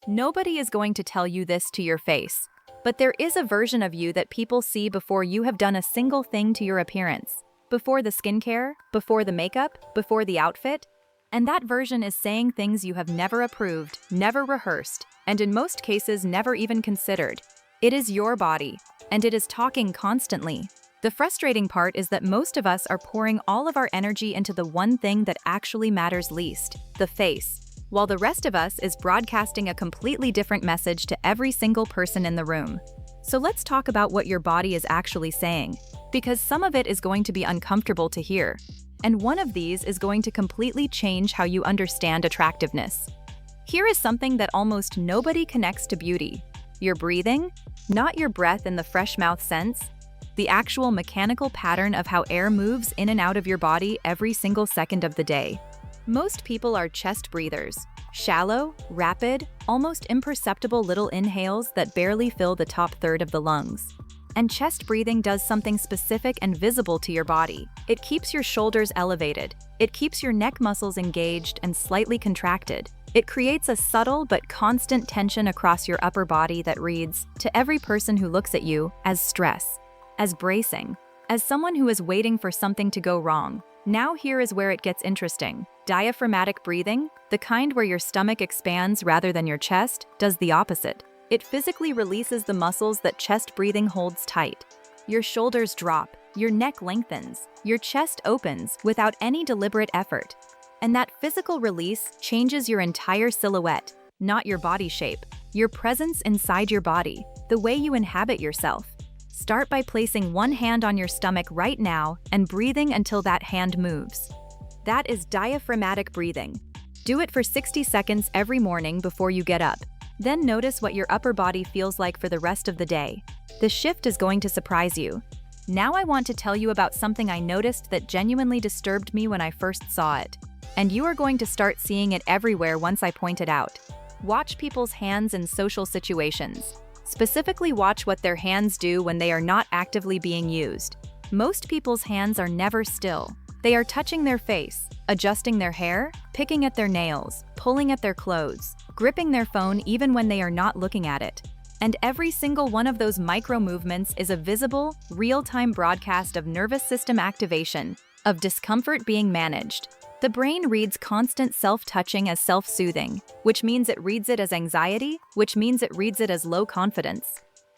Nobody is going to tell you this to your face, but there is a version of you that people see before you have done a single thing to your appearance. Before the skincare, before the makeup, before the outfit. And that version is saying things you have never approved, never rehearsed, and in most cases never even considered. It is your body, and it is talking constantly. The frustrating part is that most of us are pouring all of our energy into the one thing that actually matters least, the face, while the rest of us is broadcasting a completely different message to every single person in the room. So let's talk about what your body is actually saying, because some of it is going to be uncomfortable to hear. And one of these is going to completely change how you understand attractiveness. Here is something that almost nobody connects to beauty. Your breathing, not your breath in the fresh mouth sense, the actual mechanical pattern of how air moves in and out of your body every single second of the day. Most people are chest breathers, shallow, rapid, almost imperceptible little inhales that barely fill the top third of the lungs. And chest breathing does something specific and visible to your body. It keeps your shoulders elevated. It keeps your neck muscles engaged and slightly contracted. It creates a subtle but constant tension across your upper body that reads, to every person who looks at you, as stress, as bracing, as someone who is waiting for something to go wrong. Now here is where it gets interesting. Diaphragmatic breathing, the kind where your stomach expands rather than your chest, does the opposite. It physically releases the muscles that chest breathing holds tight. Your shoulders drop, your neck lengthens, your chest opens without any deliberate effort. And that physical release changes your entire silhouette, not your body shape, your presence inside your body, the way you inhabit yourself. Start by placing one hand on your stomach right now and breathing until that hand moves. That is diaphragmatic breathing. Do it for 60 seconds every morning before you get up. Then notice what your upper body feels like for the rest of the day. The shift is going to surprise you. Now I want to tell you about something I noticed that genuinely disturbed me when I first saw it. And you are going to start seeing it everywhere once I point it out. Watch people's hands in social situations. Specifically watch what their hands do when they are not actively being used. Most people's hands are never still. They are touching their face, adjusting their hair, picking at their nails, pulling at their clothes, gripping their phone even when they are not looking at it. And every single one of those micro movements is a visible, real-time broadcast of nervous system activation, of discomfort being managed. The brain reads constant self-touching as self-soothing, which means it reads it as anxiety, which means it reads it as low confidence.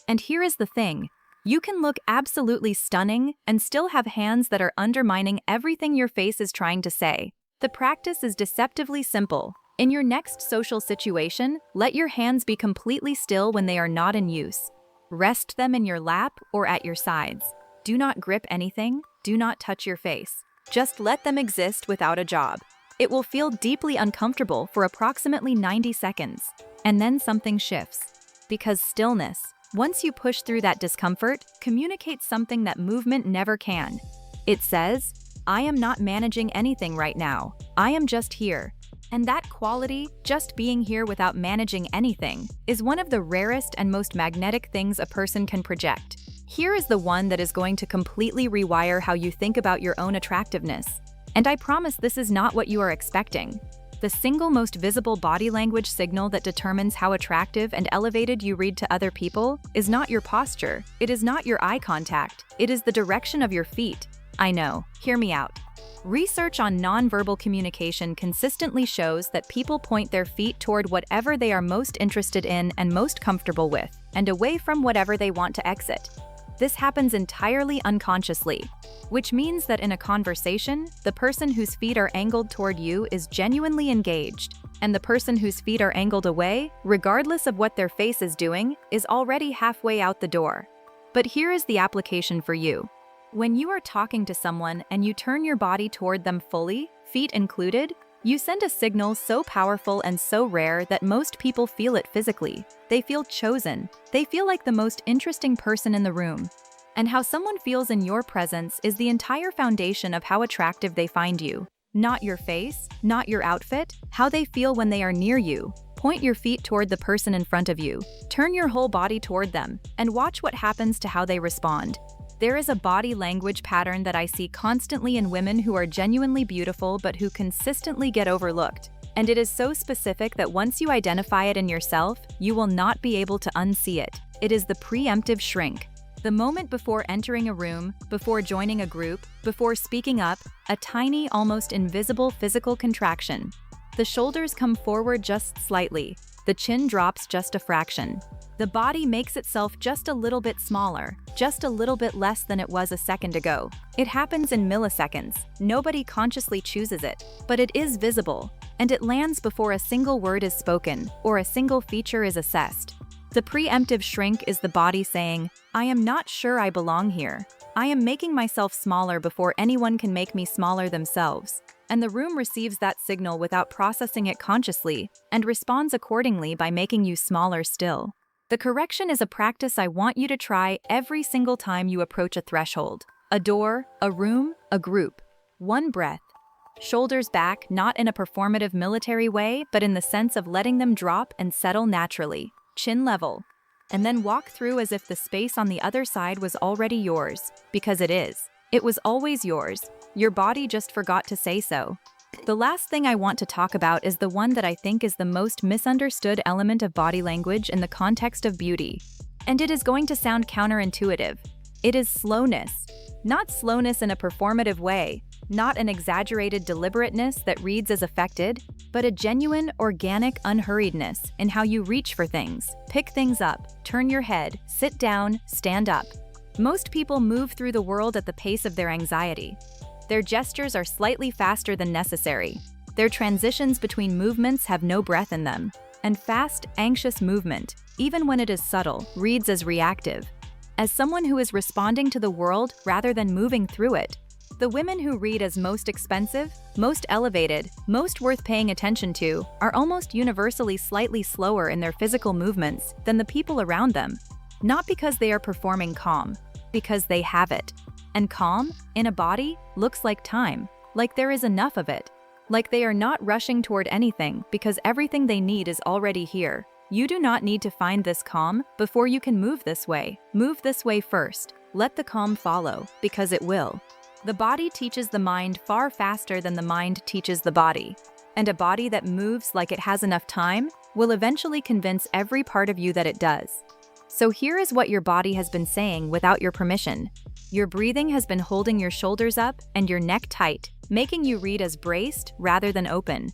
And here is the thing. You can look absolutely stunning and still have hands that are undermining everything your face is trying to say. The practice is deceptively simple. In your next social situation, let your hands be completely still when they are not in use. Rest them in your lap or at your sides. Do not grip anything, do not touch your face. Just let them exist without a job. It will feel deeply uncomfortable for approximately 90 seconds, and then something shifts. Because stillness, once you push through that discomfort, communicates something that movement never can. It says, I am not managing anything right now. I am just here. And that quality, just being here without managing anything, is one of the rarest and most magnetic things a person can project. Here is the one that is going to completely rewire how you think about your own attractiveness. And I promise this is not what you are expecting. The single most visible body language signal that determines how attractive and elevated you read to other people is not your posture, it is not your eye contact, it is the direction of your feet. I know, hear me out. Research on nonverbal communication consistently shows that people point their feet toward whatever they are most interested in and most comfortable with, and away from whatever they want to exit. This happens entirely unconsciously, which means that in a conversation, the person whose feet are angled toward you is genuinely engaged, and the person whose feet are angled away, regardless of what their face is doing, is already halfway out the door. But here is the application for you. When you are talking to someone and you turn your body toward them fully, feet included, you send a signal so powerful and so rare that most people feel it physically. They feel chosen. They feel like the most interesting person in the room. And how someone feels in your presence is the entire foundation of how attractive they find you. Not your face, not your outfit, how they feel when they are near you. Point your feet toward the person in front of you. Turn your whole body toward them, and watch what happens to how they respond. There is a body language pattern that I see constantly in women who are genuinely beautiful but who consistently get overlooked. And it is so specific that once you identify it in yourself, you will not be able to unsee it. It is the preemptive shrink. The moment before entering a room, before joining a group, before speaking up, a tiny, almost invisible physical contraction. The shoulders come forward just slightly. The chin drops just a fraction. The body makes itself just a little bit smaller, just a little bit less than it was a second ago. It happens in milliseconds. Nobody consciously chooses it, but it is visible, and it lands before a single word is spoken or a single feature is assessed. The preemptive shrink is the body saying, I am not sure I belong here. I am making myself smaller before anyone can make me smaller themselves. And the room receives that signal without processing it consciously and responds accordingly by making you smaller still. The correction is a practice I want you to try every single time you approach a threshold, a door, a room, a group. One breath. Shoulders back, not in a performative military way, but in the sense of letting them drop and settle naturally. Chin level. And then walk through as if the space on the other side was already yours, because it is. It was always yours. Your body just forgot to say so. The last thing I want to talk about is the one that I think is the most misunderstood element of body language in the context of beauty. And it is going to sound counterintuitive. It is slowness. Not slowness in a performative way, not an exaggerated deliberateness that reads as affected, but a genuine, organic unhurriedness in how you reach for things, pick things up, turn your head, sit down, stand up. Most people move through the world at the pace of their anxiety. Their gestures are slightly faster than necessary. Their transitions between movements have no breath in them. And fast, anxious movement, even when it is subtle, reads as reactive. As someone who is responding to the world rather than moving through it, the women who read as most expensive, most elevated, most worth paying attention to are almost universally slightly slower in their physical movements than the people around them. Not because they are performing calm, because they have it. And calm, in a body, looks like time, like there is enough of it, like they are not rushing toward anything because everything they need is already here. You do not need to find this calm before you can move this way. Move this way first. Let the calm follow, because it will. The body teaches the mind far faster than the mind teaches the body. And a body that moves like it has enough time will eventually convince every part of you that it does. So here is what your body has been saying without your permission. Your breathing has been holding your shoulders up and your neck tight, making you read as braced rather than open.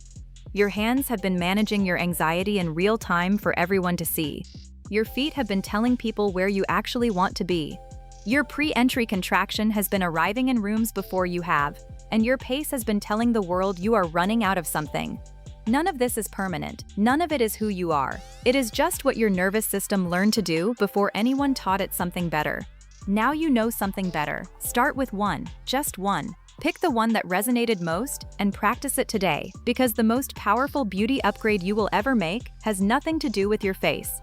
Your hands have been managing your anxiety in real time for everyone to see. Your feet have been telling people where you actually want to be. Your pre-entry contraction has been arriving in rooms before you have, and your pace has been telling the world you are running out of something. None of this is permanent. None of it is who you are. It is just what your nervous system learned to do before anyone taught it something better. Now you know something better. Start with one, just one. Pick the one that resonated most and practice it today, because the most powerful beauty upgrade you will ever make has nothing to do with your face.